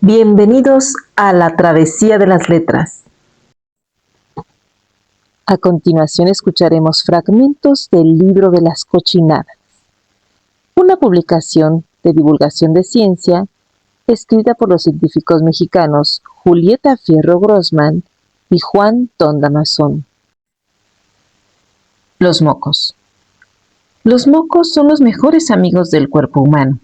Bienvenidos a la Travesía de las Letras. A continuación escucharemos fragmentos del libro de las cochinadas, una publicación de divulgación de ciencia escrita por los científicos mexicanos Julieta Fierro Grossman y Juan Tondamazón. Los mocos. Los mocos son los mejores amigos del cuerpo humano.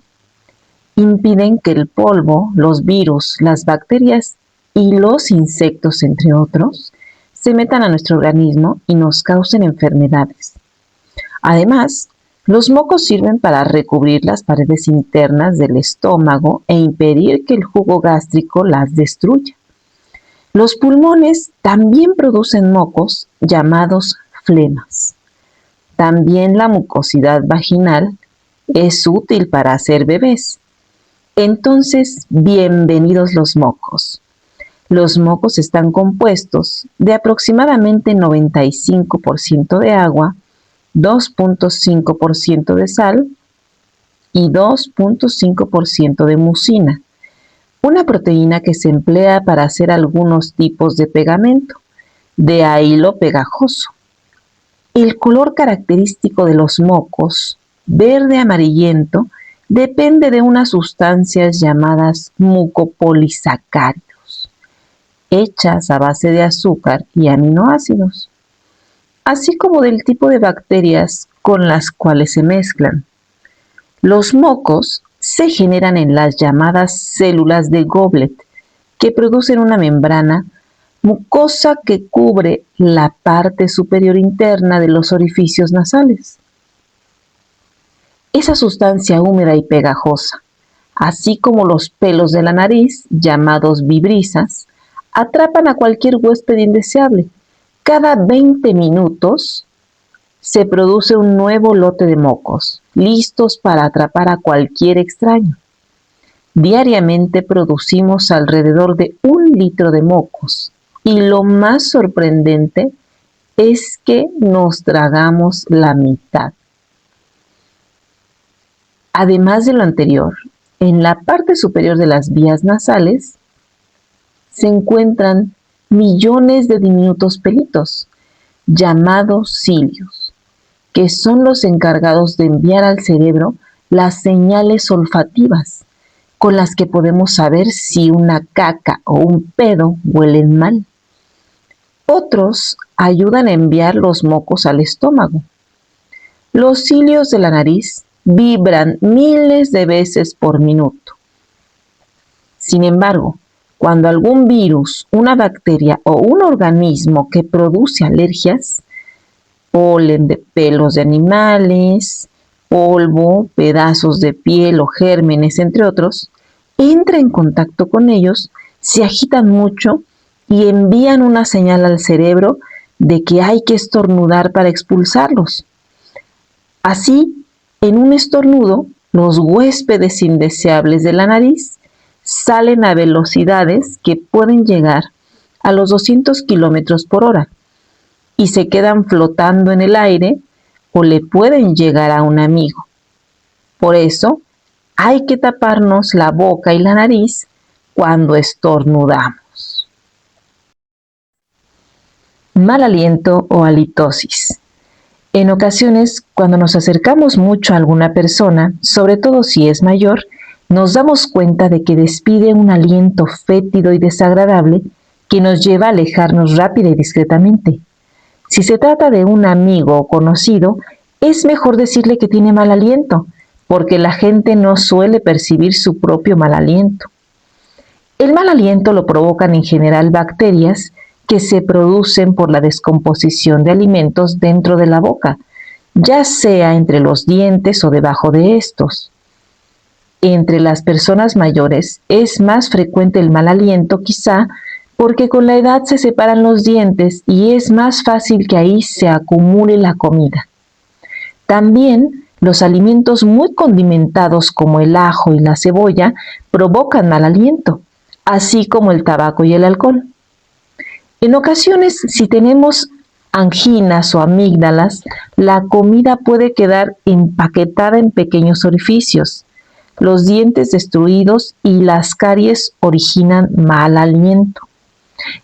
Impiden que el polvo, los virus, las bacterias y los insectos, entre otros, se metan a nuestro organismo y nos causen enfermedades. Además, los mocos sirven para recubrir las paredes internas del estómago e impedir que el jugo gástrico las destruya. Los pulmones también producen mocos llamados flemas. También la mucosidad vaginal es útil para hacer bebés. Entonces, bienvenidos los mocos. Los mocos están compuestos de aproximadamente 95% de agua, 2.5% de sal y 2.5% de mucina, una proteína que se emplea para hacer algunos tipos de pegamento, de ahí lo pegajoso. El color característico de los mocos, verde amarillento, depende de unas sustancias llamadas mucopolisacáridos, hechas a base de azúcar y aminoácidos, así como del tipo de bacterias con las cuales se mezclan. Los mocos se generan en las llamadas células de Goblet, que producen una membrana mucosa que cubre la parte superior interna de los orificios nasales. Esa sustancia húmeda y pegajosa, así como los pelos de la nariz, llamados vibrisas, atrapan a cualquier huésped indeseable. Cada 20 minutos se produce un nuevo lote de mocos, listos para atrapar a cualquier extraño. Diariamente producimos alrededor de 1 litro de mocos, y lo más sorprendente es que nos tragamos la mitad. Además de lo anterior, en la parte superior de las vías nasales se encuentran millones de diminutos pelitos, llamados cilios, que son los encargados de enviar al cerebro las señales olfativas, con las que podemos saber si una caca o un pedo huelen mal. Otros ayudan a enviar los mocos al estómago. Los cilios de la nariz vibran miles de veces por minuto. Sin embargo, cuando algún virus, una bacteria o un organismo que produce alergias, polen de pelos de animales, polvo, pedazos de piel o gérmenes, entre otros, entra en contacto con ellos, se agitan mucho y envían una señal al cerebro de que hay que estornudar para expulsarlos. Así, en un estornudo, los huéspedes indeseables de la nariz salen a velocidades que pueden llegar a los 200 kilómetros por hora y se quedan flotando en el aire o le pueden llegar a un amigo. Por eso, hay que taparnos la boca y la nariz cuando estornudamos. Mal aliento o halitosis. En ocasiones, cuando nos acercamos mucho a alguna persona, sobre todo si es mayor, nos damos cuenta de que despide un aliento fétido y desagradable que nos lleva a alejarnos rápida y discretamente. Si se trata de un amigo o conocido, es mejor decirle que tiene mal aliento, porque la gente no suele percibir su propio mal aliento. El mal aliento lo provocan en general bacterias que se producen por la descomposición de alimentos dentro de la boca, ya sea entre los dientes o debajo de estos. Entre las personas mayores es más frecuente el mal aliento, quizá porque con la edad se separan los dientes y es más fácil que ahí se acumule la comida. También los alimentos muy condimentados como el ajo y la cebolla provocan mal aliento, así como el tabaco y el alcohol. En ocasiones, si tenemos anginas o amígdalas, la comida puede quedar empaquetada en pequeños orificios. los dientes destruidos y las caries originan mal aliento.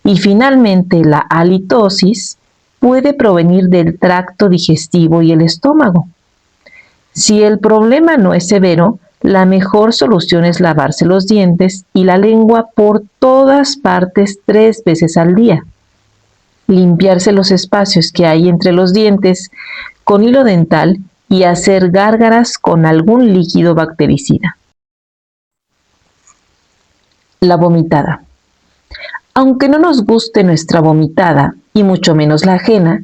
Y finalmente la halitosis puede provenir del tracto digestivo y el estómago. Si el problema no es severo, la mejor solución es lavarse los dientes y la lengua por todas partes 3 veces al día. Limpiarse los espacios que hay entre los dientes con hilo dental y hacer gárgaras con algún líquido bactericida. La vomitada. Aunque no nos guste nuestra vomitada, y mucho menos la ajena,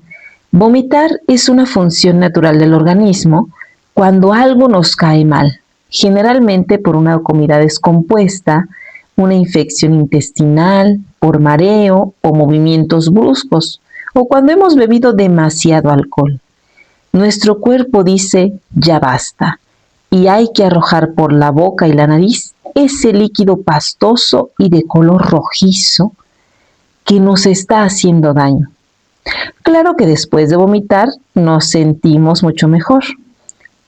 vomitar es una función natural del organismo cuando algo nos cae mal, generalmente por una comida descompuesta, una infección intestinal, por mareo o movimientos bruscos, o cuando hemos bebido demasiado alcohol. Nuestro cuerpo dice, ya basta, y hay que arrojar por la boca y la nariz ese líquido pastoso y de color rojizo que nos está haciendo daño. Claro que después de vomitar nos sentimos mucho mejor.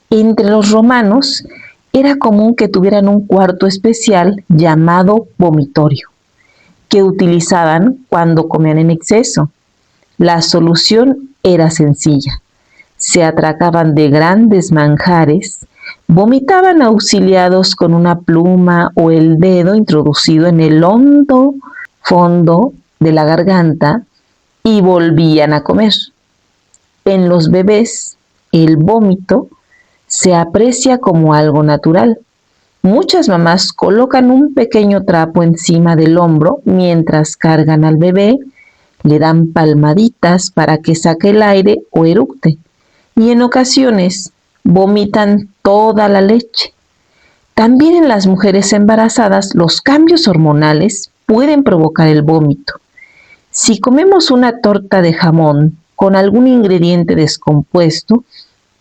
Entre los romanos era común que tuvieran un cuarto especial llamado vomitorio, que utilizaban cuando comían en exceso. La solución era sencilla. Se atracaban de grandes manjares, vomitaban auxiliados con una pluma o el dedo introducido en el hondo fondo de la garganta y volvían a comer. En los bebés, el vómito se aprecia como algo natural. Muchas mamás colocan un pequeño trapo encima del hombro mientras cargan al bebé, le dan palmaditas para que saque el aire o eructe, y en ocasiones vomitan toda la leche. También en las mujeres embarazadas los cambios hormonales pueden provocar el vómito. Si comemos una torta de jamón con algún ingrediente descompuesto,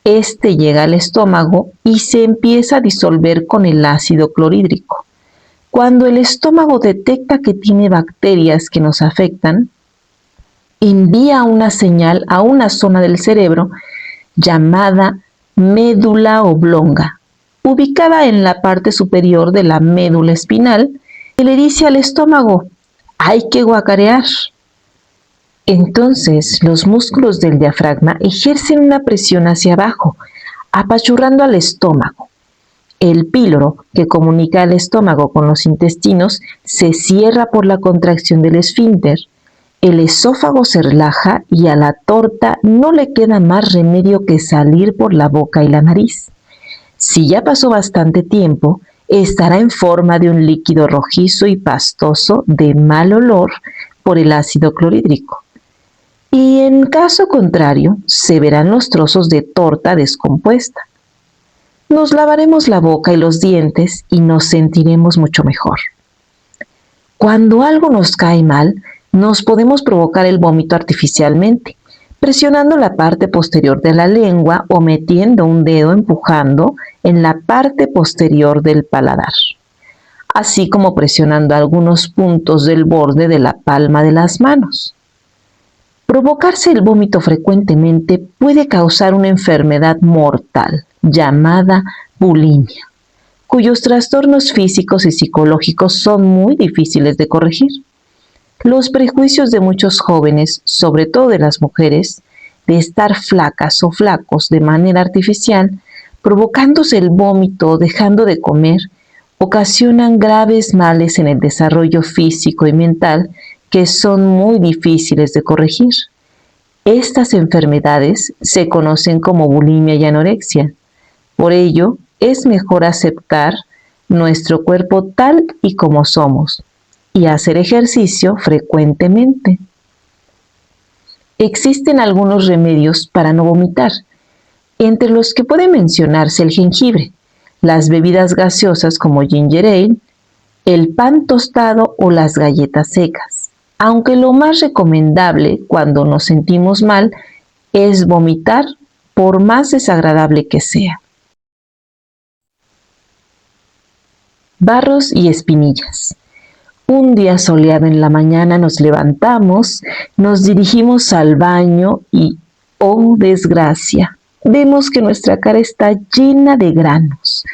este llega al estómago y se empieza a disolver con el ácido clorhídrico. Cuando el estómago detecta que tiene bacterias que nos afectan, envía una señal a una zona del cerebro llamada médula oblonga, ubicada en la parte superior de la médula espinal, que le dice al estómago, hay que guacarear. Entonces, los músculos del diafragma ejercen una presión hacia abajo, apachurrando al estómago. El píloro, que comunica al estómago con los intestinos, se cierra por la contracción del esfínter. El esófago se relaja y a la torta no le queda más remedio que salir por la boca y la nariz. Si ya pasó bastante tiempo, estará en forma de un líquido rojizo y pastoso de mal olor por el ácido clorhídrico. Y en caso contrario, se verán los trozos de torta descompuesta. Nos lavaremos la boca y los dientes y nos sentiremos mucho mejor. Cuando algo nos cae mal, nos podemos provocar el vómito artificialmente, presionando la parte posterior de la lengua o metiendo un dedo empujando en la parte posterior del paladar, así como presionando algunos puntos del borde de la palma de las manos. Provocarse el vómito frecuentemente puede causar una enfermedad mortal llamada bulimia, cuyos trastornos físicos y psicológicos son muy difíciles de corregir. Los prejuicios de muchos jóvenes, sobre todo de las mujeres, de estar flacas o flacos de manera artificial, provocándose el vómito o dejando de comer, ocasionan graves males en el desarrollo físico y mental que son muy difíciles de corregir. Estas enfermedades se conocen como bulimia y anorexia. Por ello, es mejor aceptar nuestro cuerpo tal y como somos y hacer ejercicio frecuentemente. Existen algunos remedios para no vomitar, entre los que puede mencionarse el jengibre, las bebidas gaseosas como ginger ale, el pan tostado o las galletas secas. Aunque lo más recomendable cuando nos sentimos mal es vomitar, por más desagradable que sea. Barros y espinillas. Un día soleado en la mañana nos levantamos, nos dirigimos al baño y, ¡oh desgracia!, vemos que nuestra cara está llena de granos,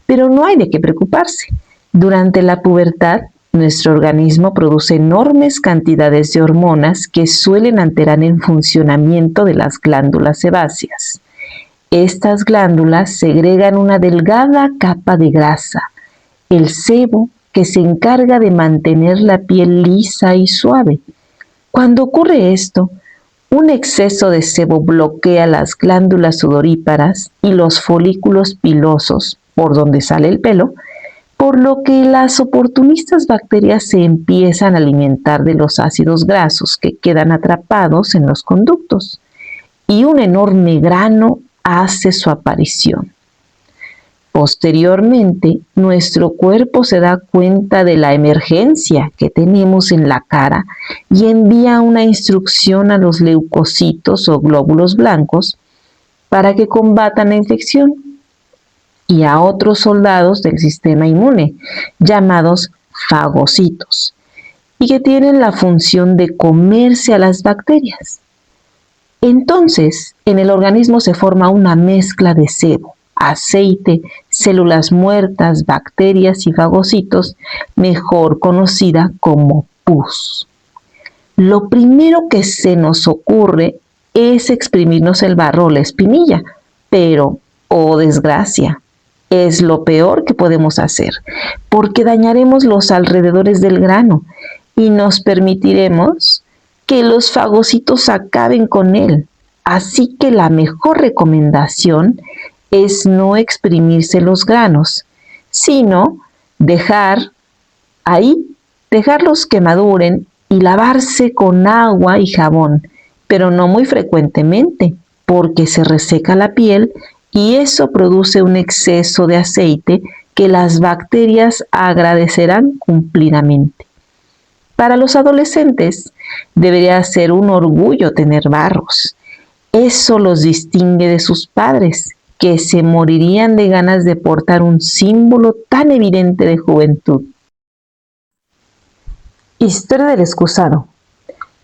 pero no hay de qué preocuparse. Durante la pubertad, nuestro organismo produce enormes cantidades de hormonas que suelen alterar el funcionamiento de las glándulas sebáceas. Estas glándulas segregan una delgada capa de grasa, el sebo, que se encarga de mantener la piel lisa y suave. Cuando ocurre esto, un exceso de sebo bloquea las glándulas sudoríparas y los folículos pilosos, por donde sale el pelo, por lo que las oportunistas bacterias se empiezan a alimentar de los ácidos grasos que quedan atrapados en los conductos, y un enorme grano hace su aparición. Posteriormente, nuestro cuerpo se da cuenta de la emergencia que tenemos en la cara y envía una instrucción a los leucocitos o glóbulos blancos para que combatan la infección, y a otros soldados del sistema inmune, llamados fagocitos, y que tienen la función de comerse a las bacterias. Entonces, en el organismo se forma una mezcla de sebo, aceite, células muertas, bacterias y fagocitos, mejor conocida como pus. Lo primero que se nos ocurre es exprimirnos el barro o la espinilla, pero, oh desgracia, es lo peor que podemos hacer, porque dañaremos los alrededores del grano y nos permitiremos que los fagocitos acaben con él. Así que la mejor recomendación es no exprimirse los granos, sino dejarlos que maduren y lavarse con agua y jabón, pero no muy frecuentemente, porque se reseca la piel y eso produce un exceso de aceite que las bacterias agradecerán cumplidamente. Para los adolescentes debería ser un orgullo tener barros. Eso los distingue de sus padres, que se morirían de ganas de portar un símbolo tan evidente de juventud. Historia del excusado.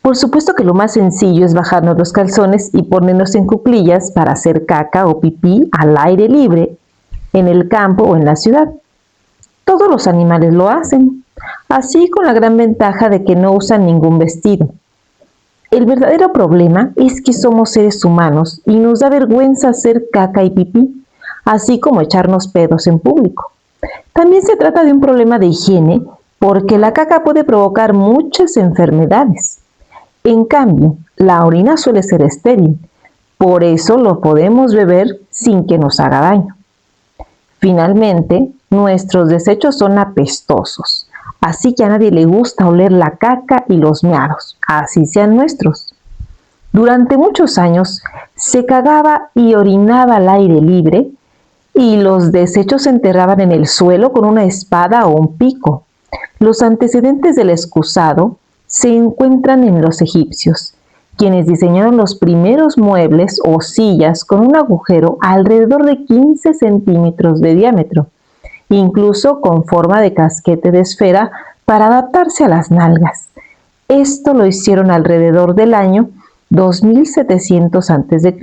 Por supuesto que lo más sencillo es bajarnos los calzones y ponernos en cuclillas para hacer caca o pipí al aire libre, en el campo o en la ciudad. Todos los animales lo hacen, así con la gran ventaja de que no usan ningún vestido. El verdadero problema es que somos seres humanos y nos da vergüenza hacer caca y pipí, así como echarnos pedos en público. También se trata de un problema de higiene, porque la caca puede provocar muchas enfermedades. En cambio, la orina suele ser estéril, por eso lo podemos beber sin que nos haga daño. Finalmente, nuestros desechos son apestosos, así que a nadie le gusta oler la caca y los meados, así sean nuestros. Durante muchos años se cagaba y orinaba al aire libre y los desechos se enterraban en el suelo con una espada o un pico. Los antecedentes del excusado se encuentran en los egipcios, quienes diseñaron los primeros muebles o sillas con un agujero alrededor de 15 centímetros de diámetro, incluso con forma de casquete de esfera para adaptarse a las nalgas. Esto lo hicieron alrededor del año 2700 a.C.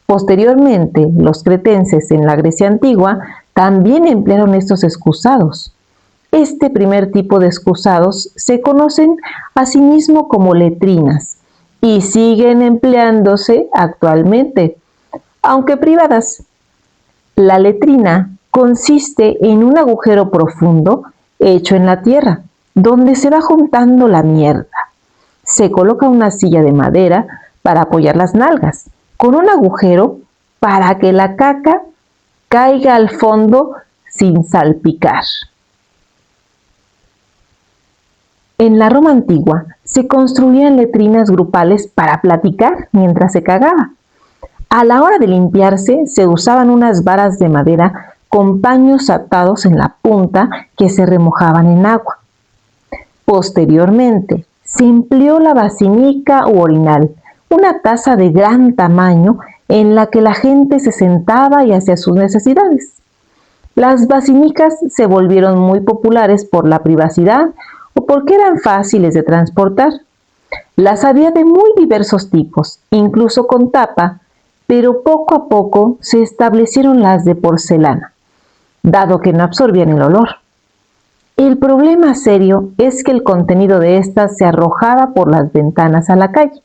Posteriormente, los cretenses en la Grecia antigua también emplearon estos excusados. Este primer tipo de excusados se conocen asimismo como letrinas y siguen empleándose actualmente, aunque privadas. La letrina consiste en un agujero profundo hecho en la tierra, donde se va juntando la mierda. Se coloca una silla de madera para apoyar las nalgas, con un agujero para que la caca caiga al fondo sin salpicar. En la Roma antigua se construían letrinas grupales para platicar mientras se cagaba. A la hora de limpiarse se usaban unas varas de madera con paños atados en la punta que se remojaban en agua. Posteriormente se empleó la basinica u orinal, una taza de gran tamaño en la que la gente se sentaba y hacía sus necesidades. Las basinicas se volvieron muy populares por la privacidad o porque eran fáciles de transportar. Las había de muy diversos tipos, incluso con tapa, pero poco a poco se establecieron las de porcelana, dado que no absorbían el olor. El problema serio es que el contenido de estas se arrojaba por las ventanas a la calle,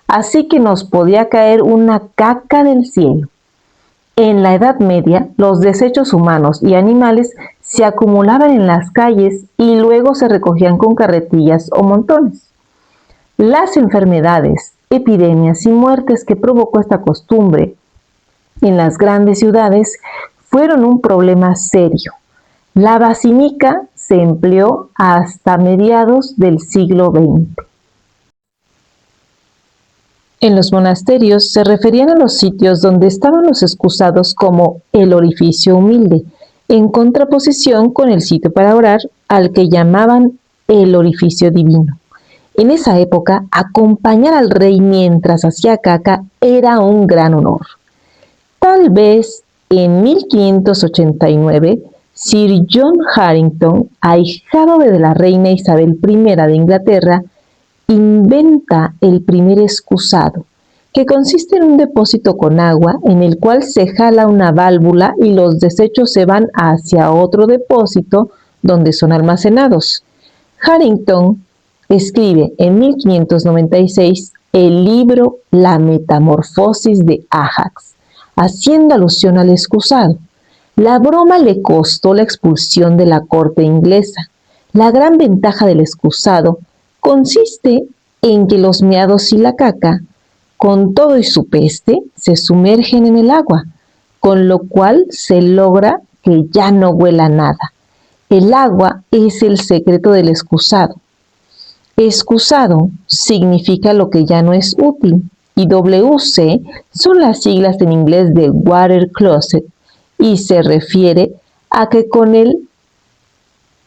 así que nos podía caer una caca del cielo. En la Edad Media, los desechos humanos y animales se acumulaban en las calles y luego se recogían con carretillas o montones. Las enfermedades, epidemias y muertes que provocó esta costumbre en las grandes ciudades fueron un problema serio. La basinica se empleó hasta mediados del siglo XX. En los monasterios se referían a los sitios donde estaban los excusados como el orificio humilde, en contraposición con el sitio para orar, al que llamaban el orificio divino. En esa época, acompañar al rey mientras hacía caca era un gran honor. Tal vez en 1589, Sir John Harington, ahijado de la reina Isabel I de Inglaterra, inventa el primer excusado, que consiste en un depósito con agua en el cual se jala una válvula y los desechos se van hacia otro depósito donde son almacenados. Harington escribe en 1596 el libro La Metamorfosis de Ajax, haciendo alusión al excusado. La broma le costó la expulsión de la corte inglesa. La gran ventaja del excusado consiste en que los meados y la caca, con todo y su peste, se sumergen en el agua, con lo cual se logra que ya no huela nada. El agua es el secreto del excusado. Excusado significa lo que ya no es útil, y WC son las siglas en inglés de Water Closet, y se refiere a que con él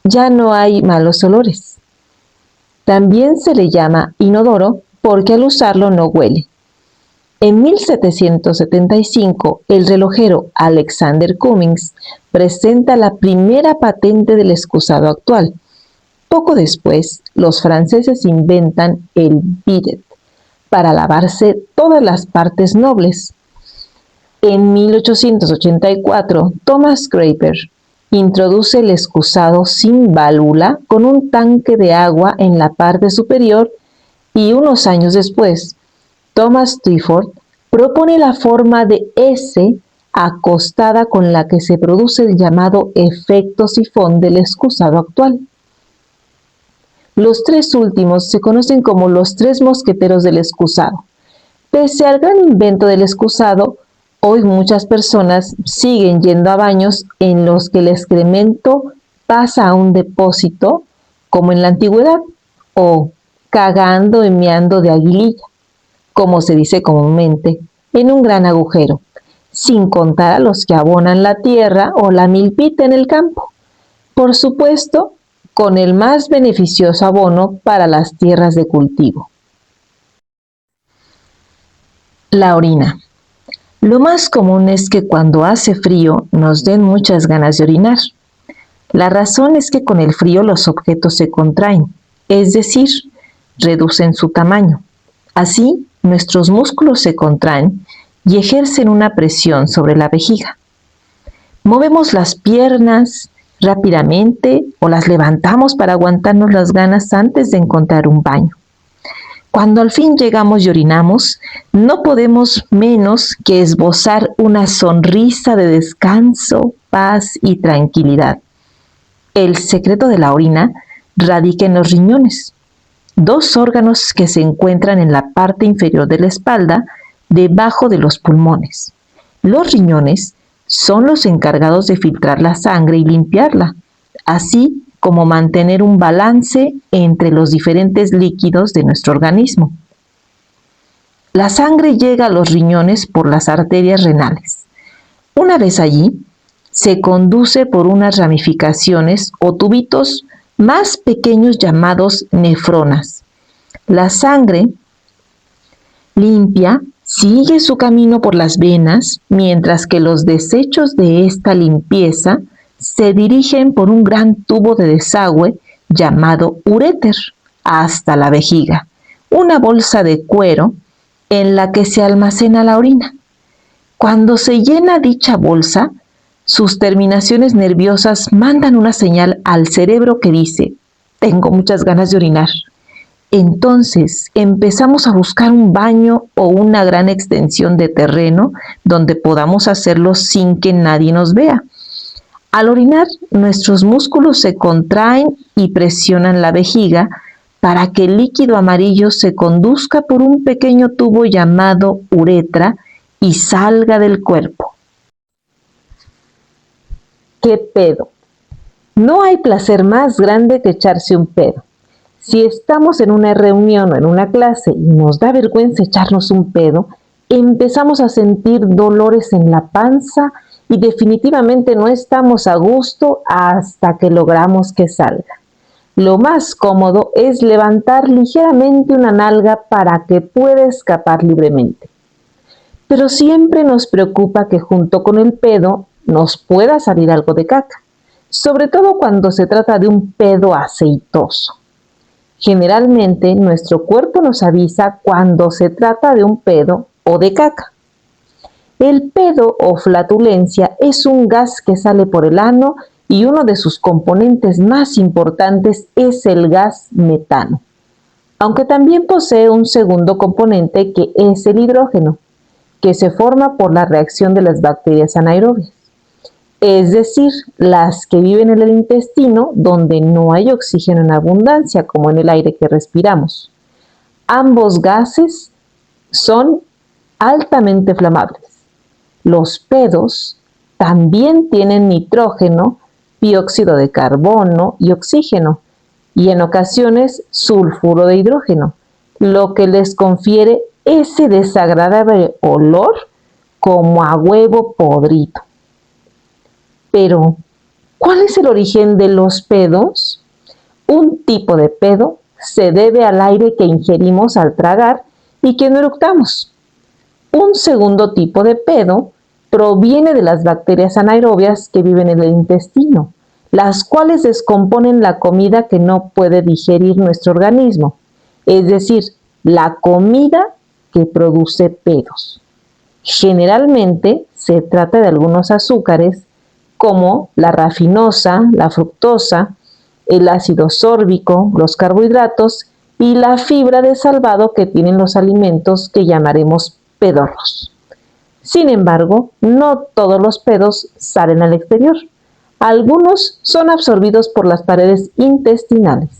ya no hay malos olores. También se le llama inodoro porque al usarlo no huele. En 1775, el relojero Alexander Cummings presenta la primera patente del excusado actual. Poco después, los franceses inventan el bidet para lavarse todas las partes nobles. En 1884, Thomas Draper introduce el excusado sin válvula con un tanque de agua en la parte superior y unos años después, Thomas Clifford propone la forma de S acostada con la que se produce el llamado efecto sifón del excusado actual. Los tres últimos se conocen como los tres mosqueteros del excusado. Pese al gran invento del excusado, hoy muchas personas siguen yendo a baños en los que el excremento pasa a un depósito, como en la antigüedad, o cagando y meando de aguililla, como se dice comúnmente, en un gran agujero, sin contar a los que abonan la tierra o la milpita en el campo. Por supuesto, con el más beneficioso abono para las tierras de cultivo. La orina. Lo más común es que cuando hace frío nos den muchas ganas de orinar. La razón es que con el frío los objetos se contraen, es decir, reducen su tamaño. Así, nuestros músculos se contraen y ejercen una presión sobre la vejiga. Movemos las piernas rápidamente o las levantamos para aguantarnos las ganas antes de encontrar un baño. Cuando al fin llegamos y orinamos, no podemos menos que esbozar una sonrisa de descanso, paz y tranquilidad. El secreto de la orina radica en los riñones, dos órganos que se encuentran en la parte inferior de la espalda, debajo de los pulmones. Los riñones son los encargados de filtrar la sangre y limpiarla, así como mantener un balance entre los diferentes líquidos de nuestro organismo. La sangre llega a los riñones por las arterias renales. Una vez allí, se conduce por unas ramificaciones o tubitos más pequeños llamados nefronas. La sangre limpia sigue su camino por las venas, mientras que los desechos de esta limpieza se dirigen por un gran tubo de desagüe llamado uréter hasta la vejiga, una bolsa de cuero en la que se almacena la orina. Cuando se llena dicha bolsa, sus terminaciones nerviosas mandan una señal al cerebro que dice: tengo muchas ganas de orinar. Entonces empezamos a buscar un baño o una gran extensión de terreno donde podamos hacerlo sin que nadie nos vea. Al orinar, nuestros músculos se contraen y presionan la vejiga para que el líquido amarillo se conduzca por un pequeño tubo llamado uretra y salga del cuerpo. ¿Qué pedo? No hay placer más grande que echarse un pedo. Si estamos en una reunión o en una clase y nos da vergüenza echarnos un pedo, empezamos a sentir dolores en la panza y definitivamente no estamos a gusto hasta que logramos que salga. Lo más cómodo es levantar ligeramente una nalga para que pueda escapar libremente. Pero siempre nos preocupa que junto con el pedo nos pueda salir algo de caca, sobre todo cuando se trata de un pedo aceitoso. Generalmente nuestro cuerpo nos avisa cuando se trata de un pedo o de caca. El pedo o flatulencia es un gas que sale por el ano y uno de sus componentes más importantes es el gas metano, aunque también posee un segundo componente que es el hidrógeno, que se forma por la reacción de las bacterias anaerobias, es decir, las que viven en el intestino donde no hay oxígeno en abundancia, como en el aire que respiramos. Ambos gases son altamente flamables. Los pedos también tienen nitrógeno, dióxido de carbono y oxígeno, y en ocasiones sulfuro de hidrógeno, lo que les confiere ese desagradable olor como a huevo podrido. Pero, ¿cuál es el origen de los pedos? Un tipo de pedo se debe al aire que ingerimos al tragar y que no eructamos. Un segundo tipo de pedo proviene de las bacterias anaerobias que viven en el intestino, las cuales descomponen la comida que no puede digerir nuestro organismo, es decir, la comida que produce pedos. Generalmente se trata de algunos azúcares como la rafinosa, la fructosa, el ácido sórbico, los carbohidratos y la fibra de salvado que tienen los alimentos que llamaremos pedorros. Sin embargo, no todos los pedos salen al exterior. Algunos son absorbidos por las paredes intestinales.